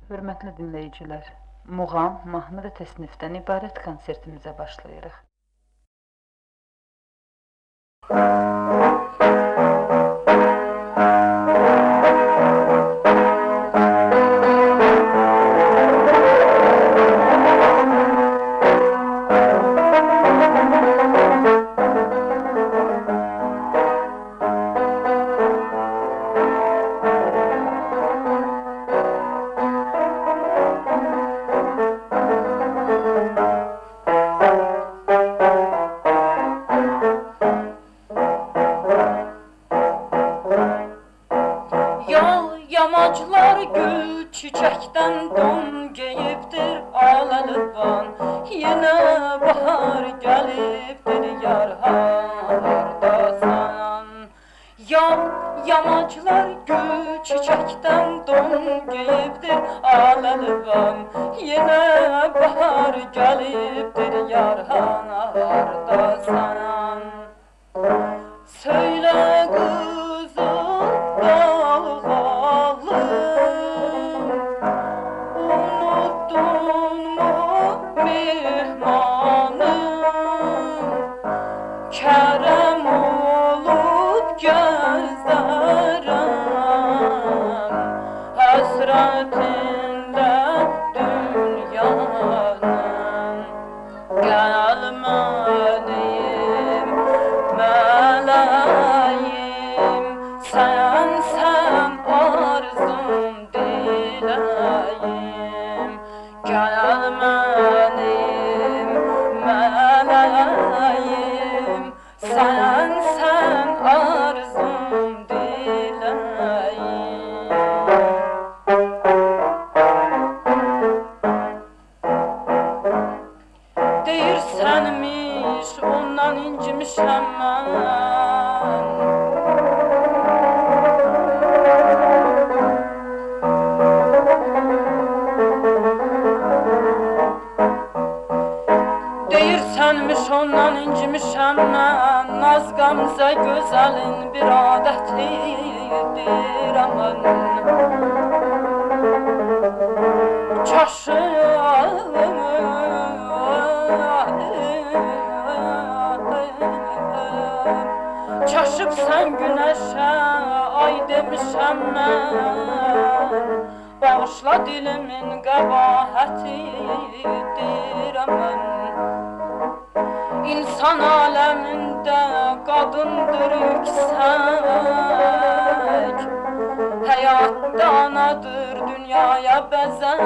Hörmətli dinləyicilər, muğam, mahnı və təsnifdən ibarət konsertimizə başlayırıq. Yamaclar gül çiçekten don giyiptir alalıban. Yine bahar geliptir yar hardasan. Yamaclar gül çiçekten don giyiptir alalıban. Yine bahar geliptir yar hardasan. Söyle kızım dalgalı, unuttun mu mihmanım? Kerem olup gözlerim, hasretinde dünyanın. Gelmedim meleğim, sen arzum dileyim. Gelmedim meleğim, sen arzum dileyim. Deyirsenmiş ondan incimişem mən. Deyirsenmiş ondan incimişem mən. Naz gamze güzelin bir adetidir aman. Çaşıp sen güneşe ay demişem mən. Bağışla dilimin qəbahətidir aman. İnsan aleminde kadındır yüksek. Hayatta anadır dünyaya bezek.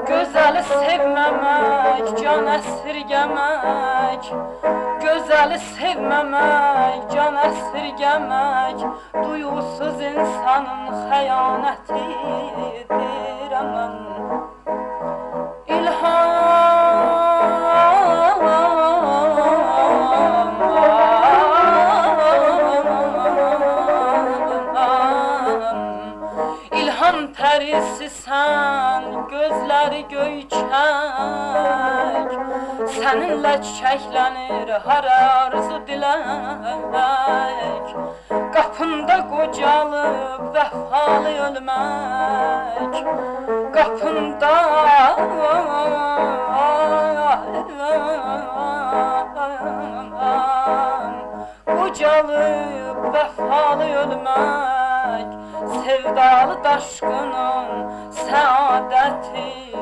Gözeli sevmemek, can esirgemek. Gözeli sevmemek, can esirgemek. Duyusuz insanın xəyanətidir aman. İlham pərisi sən, gözləri göyçək. Səninlə çiçəklənir hər arzu dilək. Qapında qocalıb vəfalı ölmək. Qapında qocalıb vəfalı ölmək. Sevdalı daşqının səadətidir.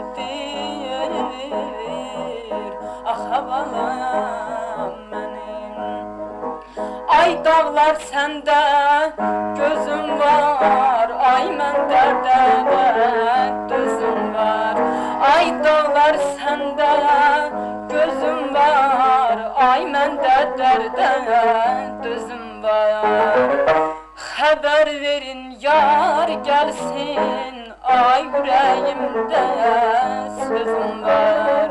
Ah havalam mənim. Ay dağlar səndə gözüm var, ay məndə dözüm var. Ay dağlar səndə gözüm var, ay məndə dözüm var. Xəbər verin yar gəlsin, ay ürəyimdə sözüm var.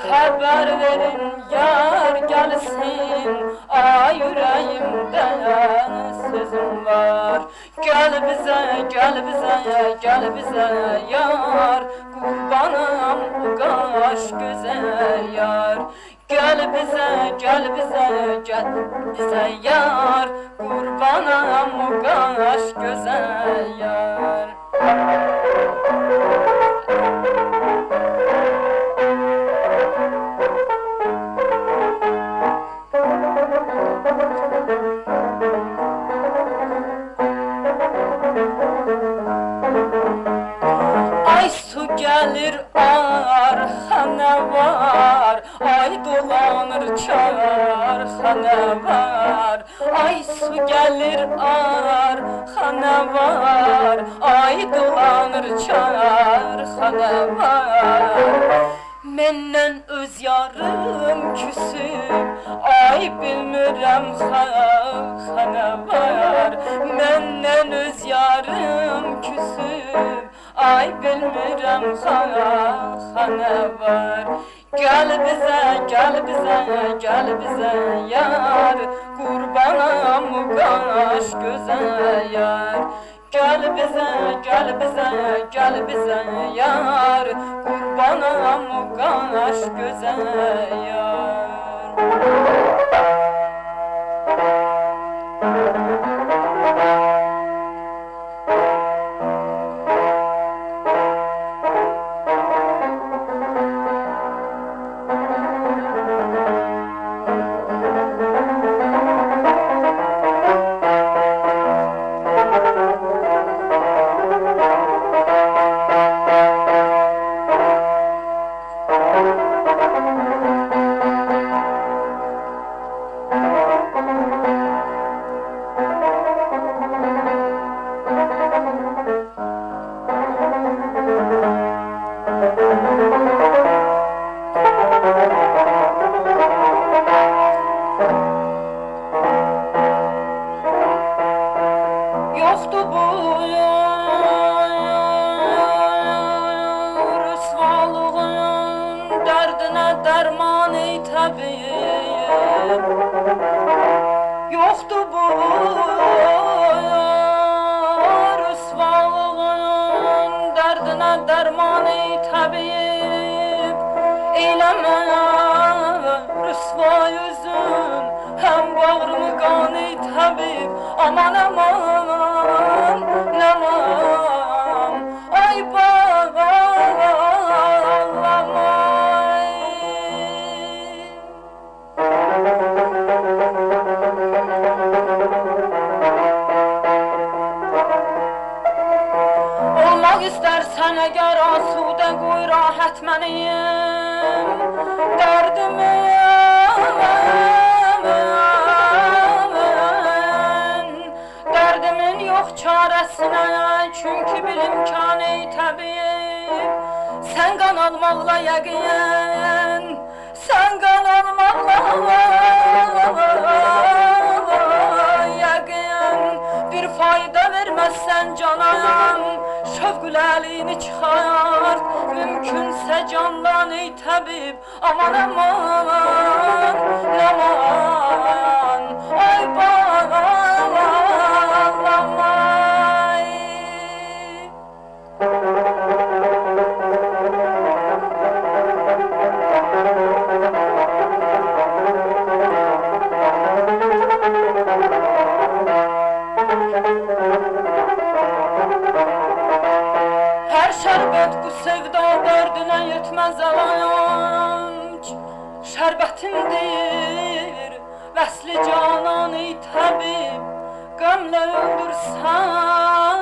Xəbər verin yar gəlsin, ay ürəyimdə sözüm var. Gəl bizə yar, qurbanım bu qaş gözəl yar. Gel bize yar, kurbanam o kaş güzel yar. gelir arxana var, ay dolanır çarxana var. Ay su gelir arxana var, ay dolanır çarxana var. Menden öz yarım küsüb, ay bilmirəm xana var. Menden öz yarım küsüb, ay bilmirəm xana var. Gel bize, gel bize, gel bize yar, qurbanam qaş göze yar. Gel bize, gel bize, gel bize yar, qurbanam qaş göze yar. Yoktu bu rüsvalığın derdine derman ey tabip. Yoktu bu rüsvalığın derdine derman ey tabip. Eyleme rüsva yüzün hem bağrımı kan ey tabip. Aman aman aman, ay bağlamay. Olmak istersen eğer asude koy rahat meniyim derdimi. Derdimin yok çaresine, çünkü bil imkan ey tabip. Sen kan almakla yəqin, sen kan almakla yəqin. Bir fayda vermezsen canan, şövqül əlini çıxart. Mümkünse candan ey tabip. Aman aman aman, ay bağlamay. Her şerbet bu sevda derdine yetmez alanç. Şerbetindir vesli canan ey tabip. Gamle öldürsen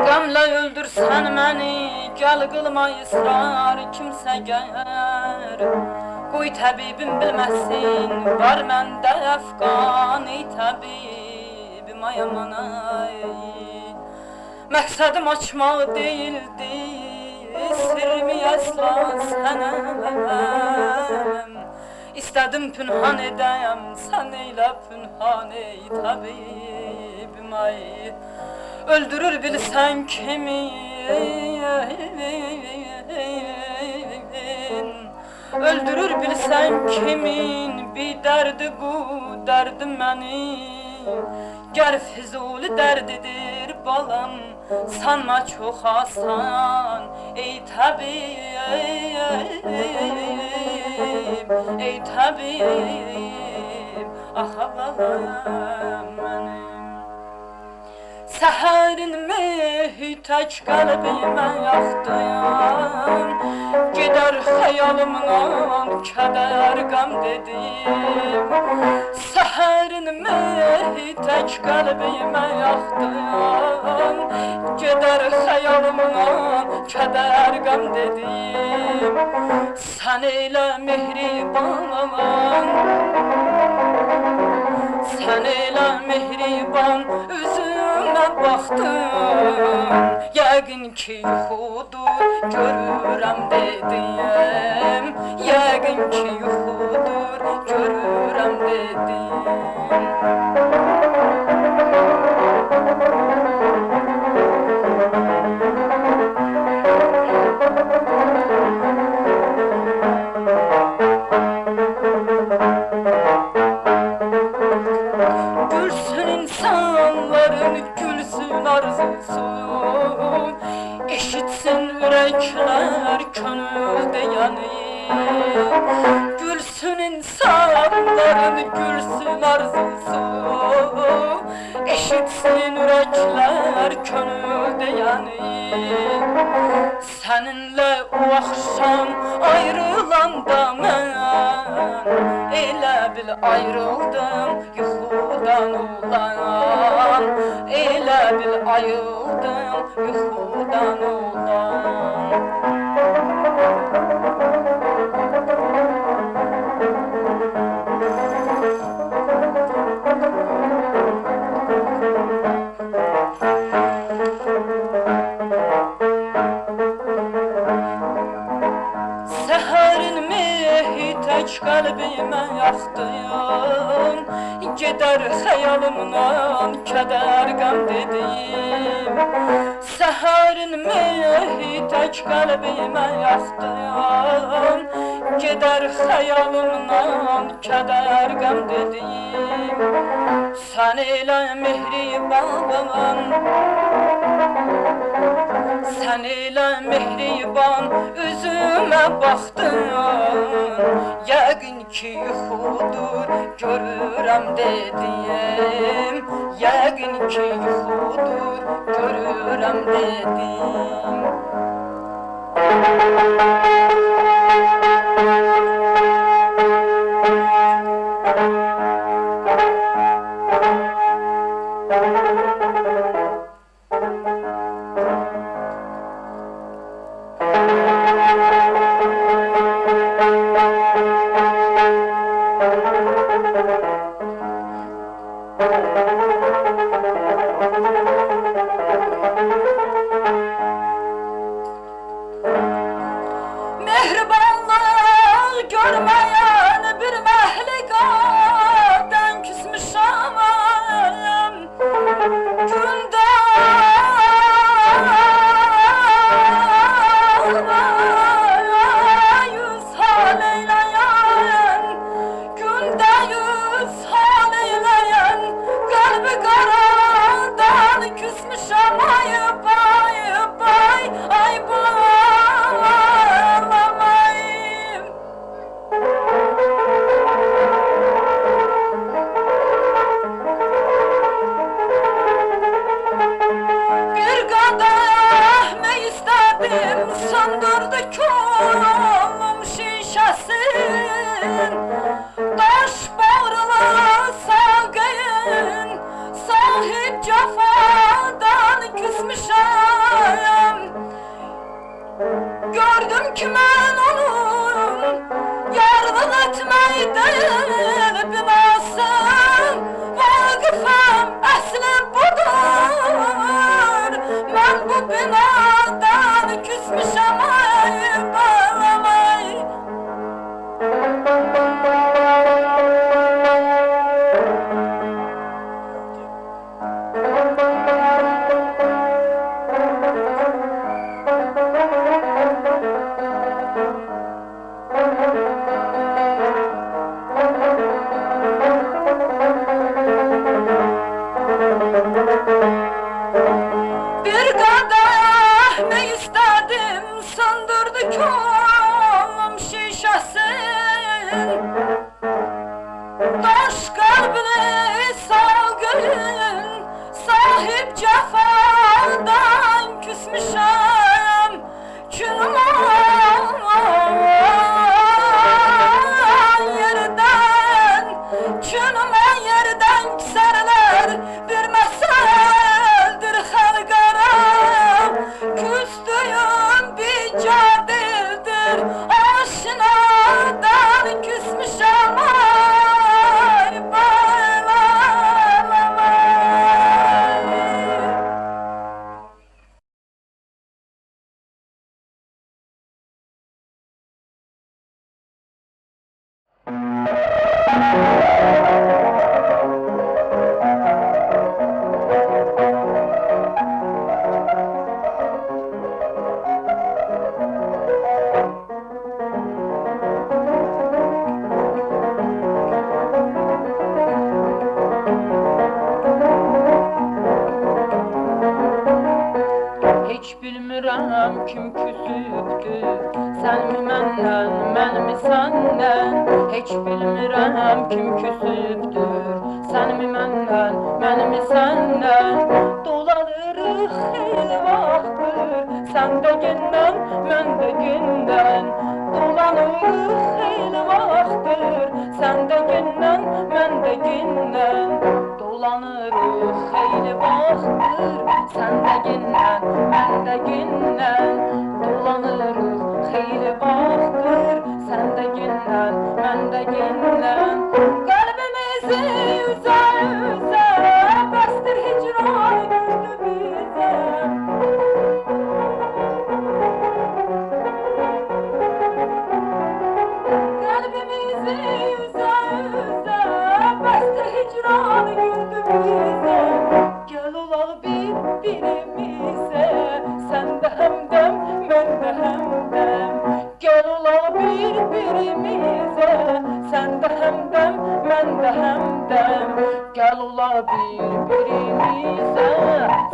gamle öldürsen məni, gel qılma ısrar kimsəgər. Qoy təbibim bilməsin, var məndə əfqan ey təbibim ay aman ay. Məqsədim açmaq deyildi, sirrimi əsla sənəm. İstədim pünhan edəm, sən eylə pünhan ey təbibim ay. Öldürür bilsən kimin, öldürür bilsən kimin. Bir derdi bu, derdim mənim. Gər Füzuli derdidir balam, sanma çox asan ey təbib, ey təbib. Ah balam mənim. Səhərinmi tək qəlbimə yaxdın, gedər xəyalımdan kədər qəm dedim. Səhərinmi tək qəlbimə yaxdın, gedər xəyalımdan kədər qəm dedim. Sən elə mehriban, sən elə mehriban üzümə baxdın, yəqin ki yuxudur görürəm dedim, yəqin ki yuxudur görürəm dedim. Eşitsin ürəklər könüldə yanır, gülsün insanların, gülsün arzusu. Eşitsin ürəklər könüldə yanır, səninlə o axşam ayrılanda mən elə bil ayrıldım yuxudan ulan, elə bil ayıldım yuxudan ulan. Səhərinmi tək qəlbimə yaxdın, gedər xəyalımdan kədər qəm dedim. Səhərinmi tək qəlbimə yaxdın, gedər xəyalımdan kədər qəm dedim. Sən elə mehriban, sən elə mehriban üzümə baxdın, yəqin ki yuxudur görürəm dedim, yəqin ki yuxudur görürəm dedim. Mehribanlıq görməyən bir məhliqadan küsmüşəm, gündə yüz hal eyləyən, gündə yüz hal eyləyən, qəlbi qaradan küsmüşəm, ay bay, bay, ay bay. Söndürdü könlüm şişəsin, daş bağrılı sağqayın, sahib cəfadan küsmüşəm. Gördüm ki mən onun yardım etməkdir binasım, vaqifəm əsli budur, mən bu binadan küsmüşəm, ay balam ay. Bir qadah nə istədim, söndürdü könlüm şişəsin, daş qəlbini sağqayın, sahib cefadan küsmüşəm Külüme yerden Külüme yerden küserler Bir meseldir halkara Küstüğüm bir cadildir Aşinadan küsmüşəm ay bay bay bay Hiç bilmirəm kim küsübdür Sən mi məndən, mən mi səndən Heç bilmirəm kim küsübdür Sən mi məndən, mən mi səndən Dolanırıq xeyli vaxtdır Sən də gündən, mən də gündən Dolanırıq xeyli vaxtdır Sən də gündən, mən də gündən Dolanırıq xeyli vaxtdır Sən də gündən, mən də gündən Dolanırıq xeyli vaxtdır Sən də gündən, mən də gündən Qəlbimizi üzə üzə Bəsdir hicran güldü bizə Qəlbimizi üzə üzə Bəsdir hicran güldü bizə Gəl olaq bir-birimizə Sən də həmdəm, mən də həmdəm Gəl olaq bir-birimizə Sən də həmdəm, mən də həmdəm Gəl olaq bir-birimizə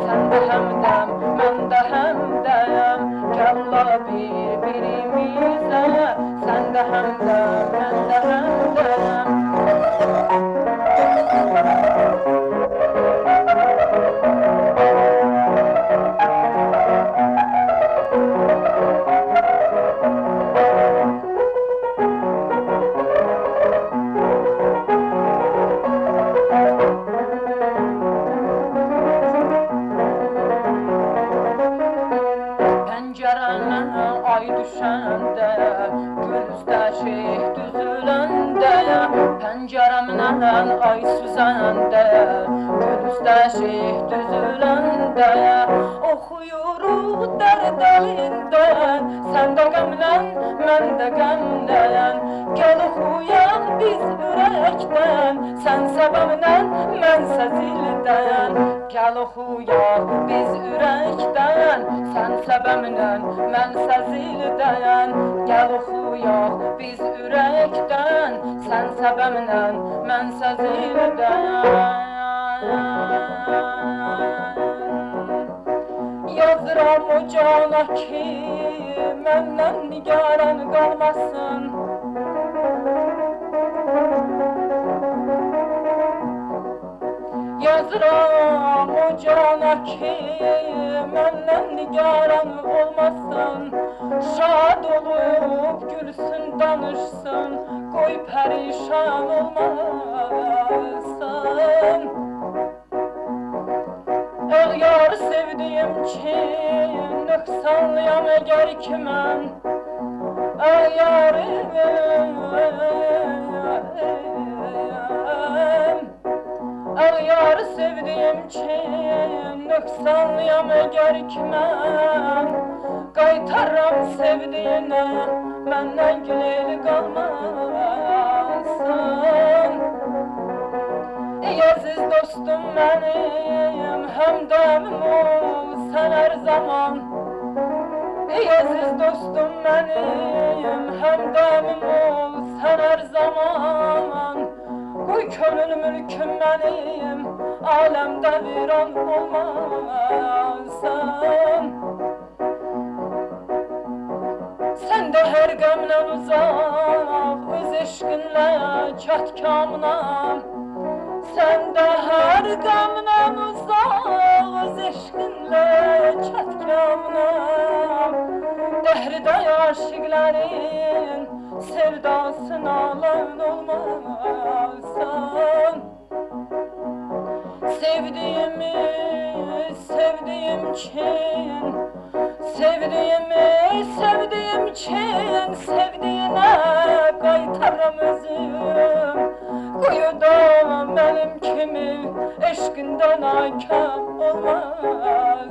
Sən də həmdəm, mən də həmdəm Gəl olaq bir-birimizə Sən də həmdəm, mən də həmdəm Pəncərənə ay düşəndə Gül üstə şeyh düzüləndə Pəncərəmdən ay süzəndə Gül üstə şeyh düzüləndə Oxuyuruq dərd əlindən Sən də qəmlən, mən də qəmlən Gəl oxuyaq biz ürəkdən Sən səbəbdən, mənsə zildən Gəl oxuyaq biz ürəkdən Sən səbəbdən, mənsə zildən Gəl oxuyaq biz ürəkdən Sən səbəbdən, mənsə zildən Yazıram o cana ki Məndən nigaran qalmasın Yazıram o cana ki Məndən nigaran olmasın Şad olub gülsün danışsın Qoy pərişan olmasın Əğyar sevdiyim ki Nöqsanlıyam əgər ki mən Əğyarım Əğyar sevdiyim ki Nöqsanlıyam əgər ki mən Qaytarram sevdiyinə Məndən güleyli qalmasın Ey əziz dostum mənim Həmdəmim ol sən hər zaman Ey əziz dostum mənim Həmdəmim ol sən hər zaman Qoy könül mülküm mənim Aləmdə viran olmasın Sən də hər qəmlə uzaq Öz eşqinlə kətkamına Sən də hər qəmlə uzaktan uzak öz eşkinle çatkamına Dehride aşıkların sevdasına alan olmazsan Sevdiğimi sevdiğim için sevdiğim için sevdiğine qaytaram özüm Quyuda benim kimi eşkinden akam olmazsan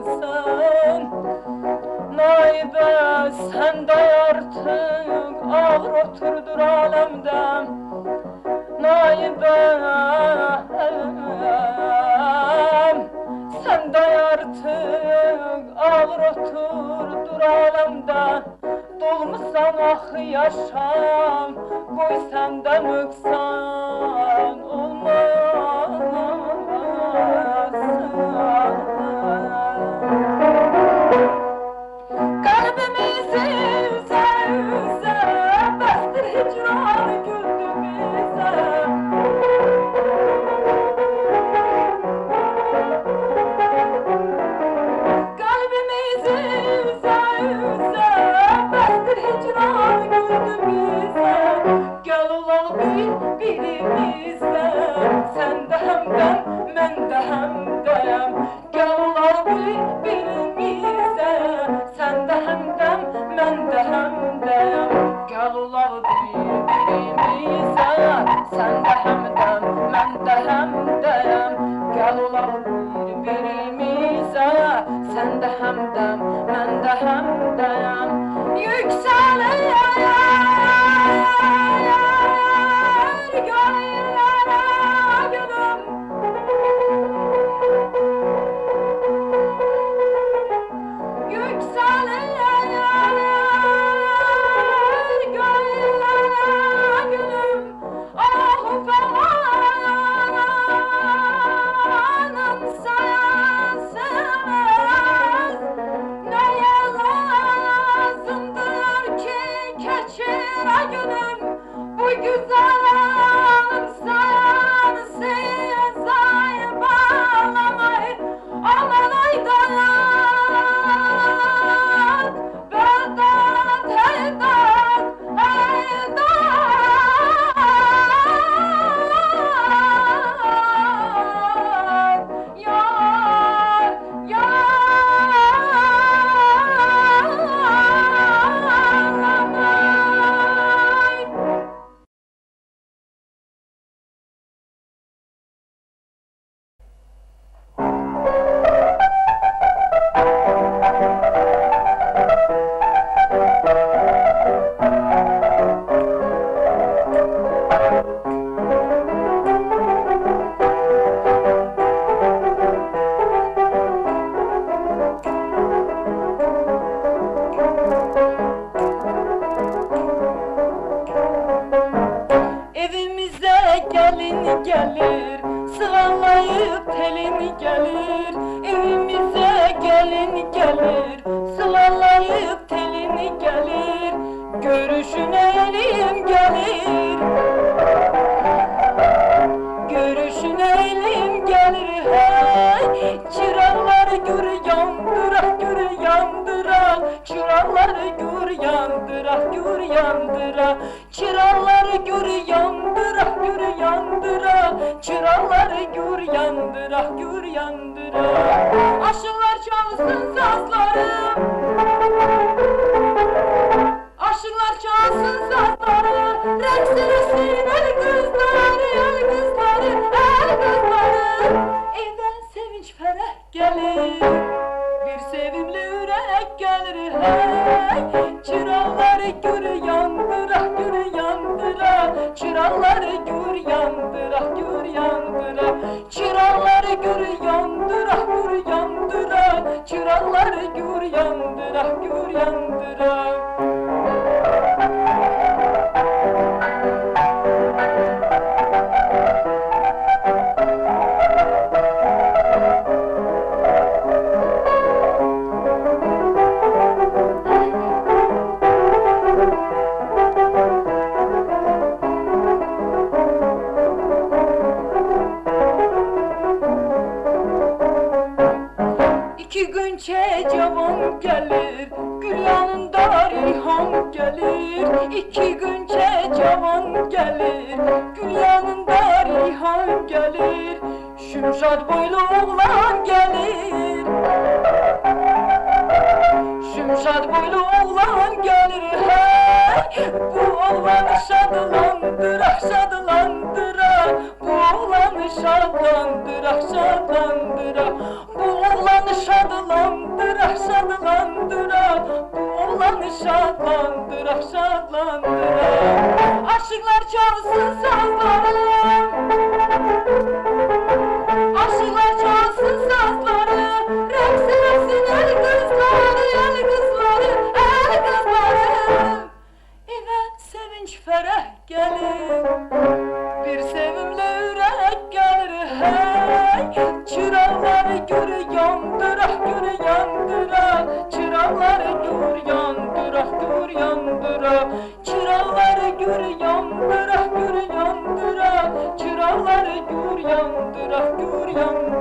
Naibə sen de artık ağır oturdur alemde Naibə sen de artık ağır oturdur alemde Dolmuşsan ah yaşam koy senden nüksan olmazsan Kalbimizi üze üze Bestir hicran güldü bize Kalbimizi üze üze Bestir hicran güldü bize Gel olal birimizde Sen de hemden men de hemdem Gel olal birimizde Sen de hemdem men de hemdem Gel olal birbirimize Sen de hemdem men de hemdem Gel olal birbirimize Sen de hemdem men de hemdem Yükselir göğlere gülüm Yükselir göğlere gülüm Ah felanın sayasız Neye lazımdır ki keçire gülüm Bu güzel anım sayasız ay bağlamayı Aman ay dayan Vedat heydat heydat Yar Evimize gelin gelir, sıvalayıp telin gelir. Evimize gelin gelir, sıvalayıp telin gelir. Görüşüne elim gelir, görüşüne elim gelir. Hey, çırakları gör yandırak, gör yandırak. Çırakları gör yandırak, gör yandırak. Çırakları gör yandırak, gör yandırak. Çırakları gör yandırak, gör yandırak. Aşıklar çalsın sazları, aşıklar çalsın sazları. Reks etsin el kızları, el kızları, el kızları. Evden sevinç ferah gelir, bir sevimli yürek gelir. Hey, çırakları gör yandırak, gör yandırak. Çırakları gör yandırak, gör yandırak. Çırakları gör yandırak, gör yandırak. Çırakları gör yandırak. İki günçe cavan gelir, gül yanında reyhan gelir. İki günçe cavan gelir, gül yanında reyhan gelir. Şümşad boylu oğlan gelir, Şümşad boylu oğlan gelir hey. Bu oğlanı şadlandırak, şadlandırak. Bu oğlanı şadlandırak, şadlandırak. Bu oğlanı şadlandırak, şadlandırak. Bu oğlanı şadlandırak, şadlandırak. Aşıklar çalsın sazlarım, aşıklar çalsın sazları. Rəqs eləsin el qızları, el qızları, el qızları. Evə sevinç fərəh gəlir, bir sevimli ürək gəlir hey. Çıraqları gür yandırak, gür yandırak. Çıraqları gür yandırak, gür yandırak. Çıraqları gür yandırak, gür yandırak. Çıraqları gür yandırak, gür yandırak.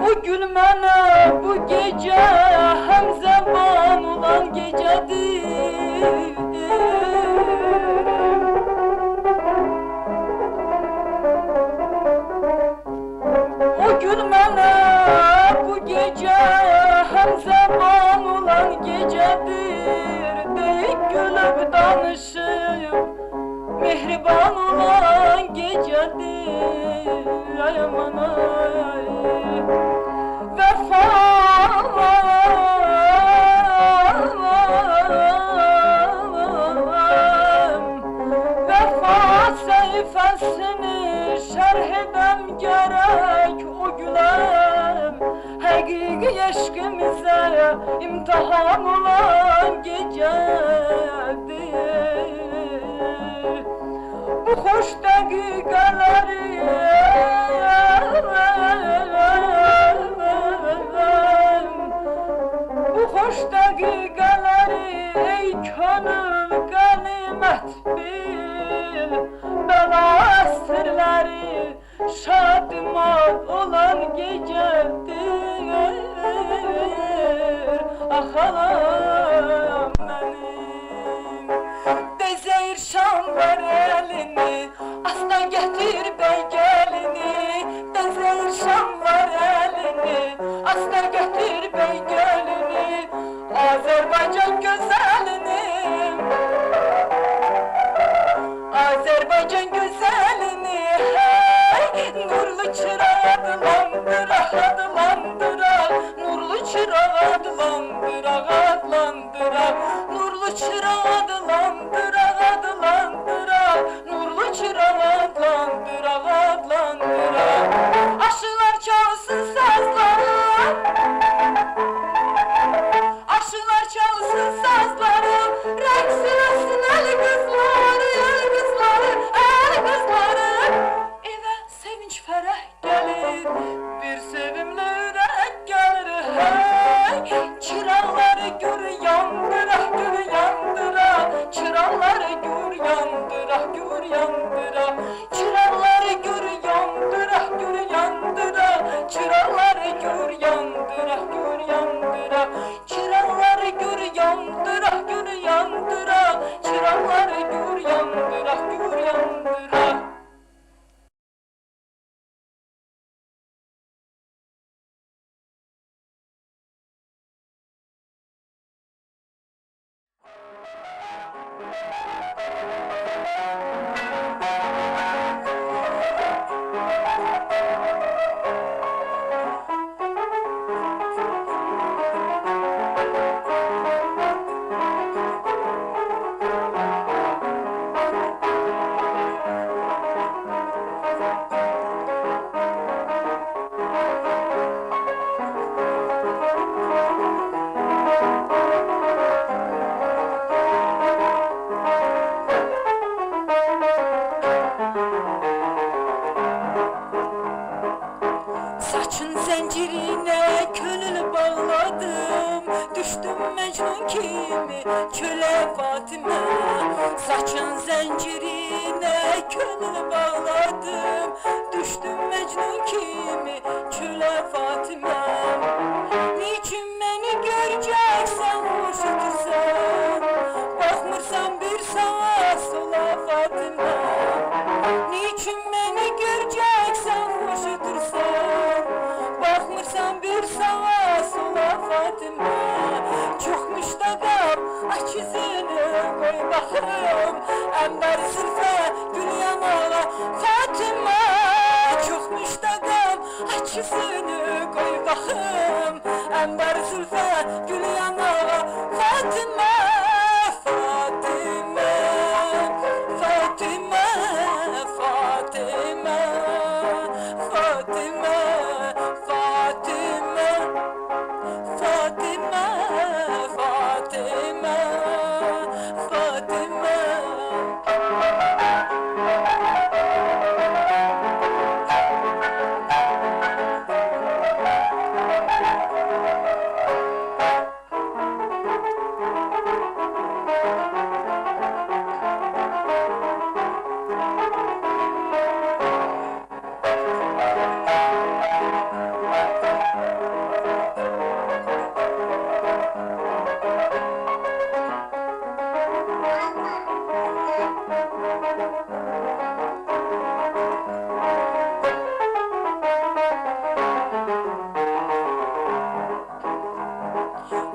Bu gün mənə bu gecə həm zaman olan gecədir. O gün mənə bu gecə həm zaman olan gecədir. Deyik gülüb danışıb mehriban olan gecədir. Ay aman ay. Vefa səhifəsini şərh edəm gərək o güləm. Həqiqi eşqimizə imtihan olan gecədir. Bu xoş dəqiqələri bu xoş dəqiqələri ey könül qənimət bil. Bəla əsrləri şadımad olan gecədir. Ah alam mənim, Bezeyir şam ver elini, aslan getir bey gelini. Bezeyir şam ver elini, aslan getir bey gelini. Azerbaycan güzelini, Azerbaycan güzelini hey. Nurlu çırağı adlandıra, adlandıra. Nurlu çırağı adlandıra, adlandıra. Nurlu çırağı adlandıra, adlandıra. Nurlu çırağı adlandıra, adlandıra. Aşılar çalsın sazları, aşılar çalsın sazları. Rəqs eləsin el qızları, el qızları, el qızları. Evə sevinç fərəh gəlir, bir sevimli ürək gəlir hey. Çıraqları gür yandıra, gür yandıra. Çıraqları gür yandıra, gür yandıra. Çıraqları gür yandıra, gür yandıra. Çıraqları gür yandıra, gür yandıra. Çıraqları gür yandıra, gür yandıra. Çıraqları gür yandıra, gür yandıra. Saçın zincirine könül bağladım, düştüm Mecnun kimi çöle Fatime. Saçın zincirine könül bağladım, düştüm Mecnun kimi çöle Fatime. Niçin beni göreceksen hoş otursan, bakmırsan bir sağa sola Fatime. Niçin beni göreceksen hoş otursan, bakmırsan bir sağa sola Fatime. Çok müştakam, aç yüzünü koy bakım, ember zülfe gül yanağa Fatime. Çok müştakam, aç yüzünü koy bakım, ember zülfe gül yanağa Fatime. Fatime, Fatime, Fatime, Fatime, Fatime, Fatime, Fatime, Fatime.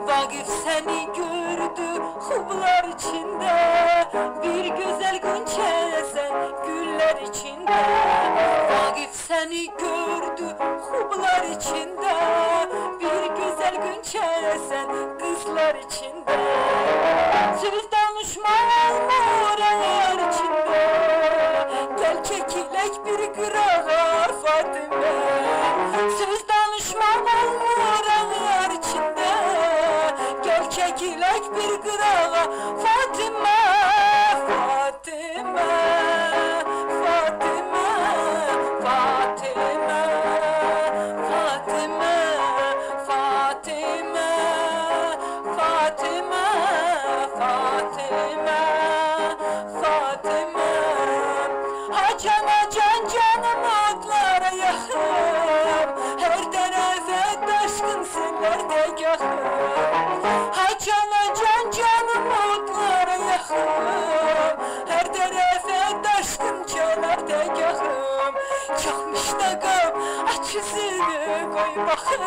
Vakıf seni gördü hublar içinde, bir güzel günçe sen güller içinde. Vakıf seni gördü hublar içinde, bir güzel günçe sen kızlar içinde. Söz danışma moralar içinde, gel çekilek bir kırağa Fatime. Söz danışma moralar içinde, gel çekilek bir kırağa Fatime. Fatime, Fatime, Fatime, Fatime, Fatime, Fatime, Fatime, Fatime. Hacan hacan canım atlara yakın, her tarafa taşkın senlerde yakın. Hacan hacan canım atlara yakın, her tarafa taşkın çölerde yakın. Çok müştakam, aç yüzünü koy bakım,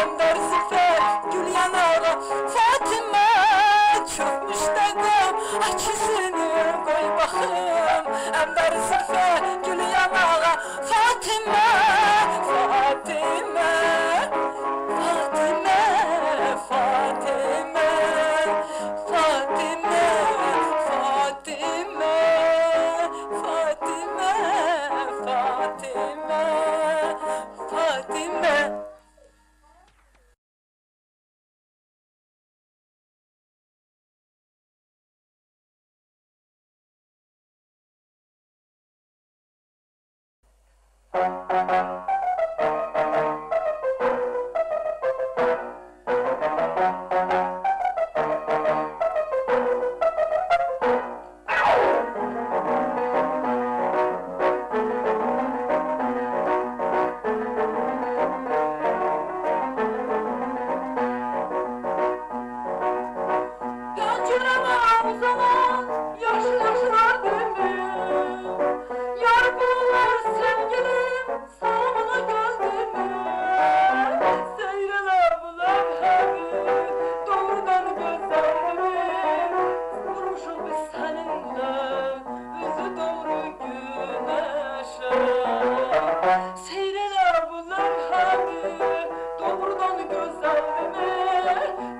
ember zülfe gül yanağa Fatime. Çok müştakam, aç yüzünü koy bakım, ember zülfe gül yanağa Fatime. Fatime, Fatime, Fatime, Fatime, Fatime, Fatime, Fatime, Fatime. Pencereme uzanan yaşlı yaşlar dönmüyor. Yar bunlar sevgilim, sağımına göz dönmüyor. Seyreler bulan hemi, doğrudan gözlerimi. Vurmuşum biz seninle, yüzü doğru güneşe. Seyreler bulan hemi, doğrudan gözlerimi.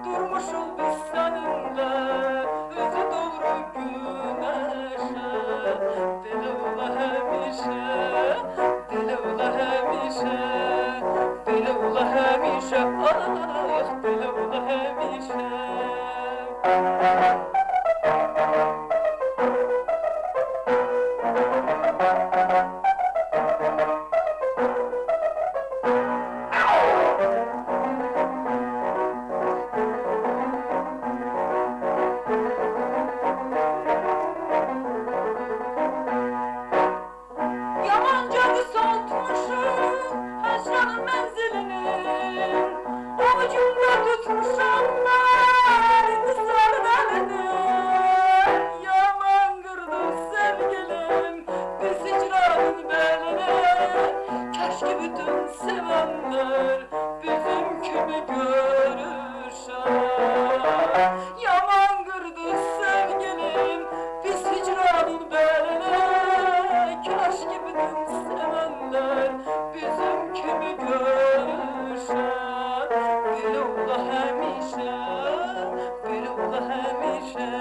Durmuşum biz seninle, yüzü doğru güneşe. Deli ula hemişe, deli ula hemişe, deli ula hemişe, ah deli ula hemişe. sevenler bizim kimi görüşer. Yaman kırdı sevgilim biz hicranın beline. Kaş gibi tüm sevenler bizim kimi görüşer. Bir ola hemişe, bir ola hemişe,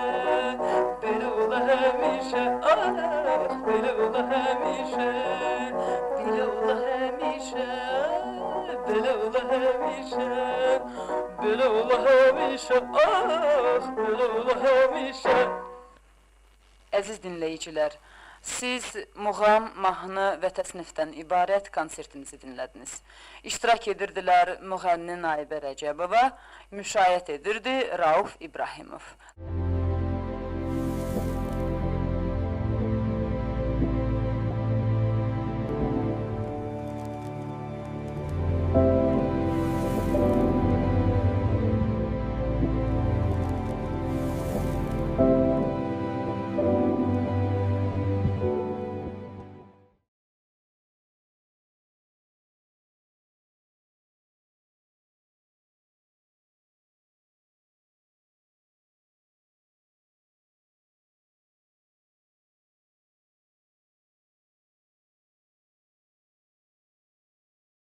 bir ola hemişe, ah bir ola hemişe, bir ola hemişe, bir ola hemişe, bir ola hemişe, ah bir ola hemişe. Əziz dinləyicilər, siz muğam, mahnı və təsnifdən ibarət konsertimizi dinlədiniz. İştirak edirdilər müğənni Naibə Rəcəbova, müşayiət edirdi Rauf İbrahimov.